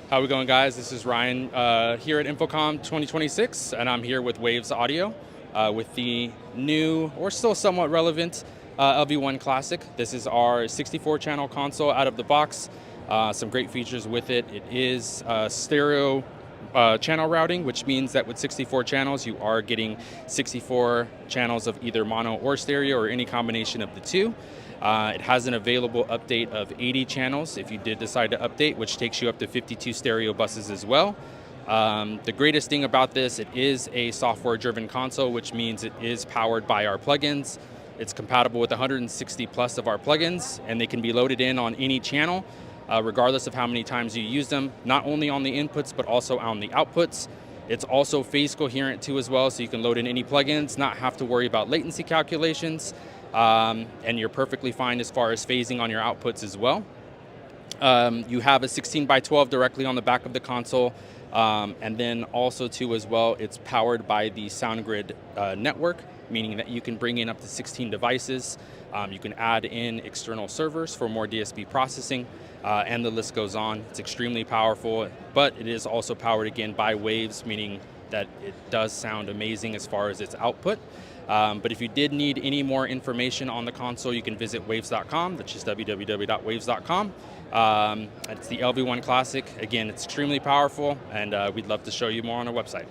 How we going, guys? This is Ryan here at InfoComm 2026, and I'm here with rAVe's Audio with the new, or still somewhat relevant, LV1 Classic. This is our 64-channel console out of the box. Some great features with it. It is stereo channel routing, which means that with 64 channels, you are getting 64 channels of either mono or stereo, or any combination of the two. It has an available update of 80 channels if you did decide to update, which takes you up to 52 stereo buses as well. The greatest thing about this, it is a software-driven console, which means it is powered by our plugins. It's compatible with 160 plus of our plugins, and they can be loaded in on any channel, regardless of how many times you use them, not only on the inputs, but also on the outputs. It's also phase coherent too as well, so you can load in any plugins, not have to worry about latency calculations. And you're perfectly fine as far as phasing on your outputs as well. You have a 16x12 directly on the back of the console, and then also too as well, it's powered by the SoundGrid network, meaning that you can bring in up to 16 devices. You can add in external servers for more DSP processing, and the list goes on. It's extremely powerful, but it is also powered again by waves, meaning that it does sound amazing as far as its output. But if you did need any more information on the console, you can visit rAVe.com. That's just www.rAVe.com. It's the LV1 Classic. Again, it's extremely powerful, and we'd love to show you more on our website.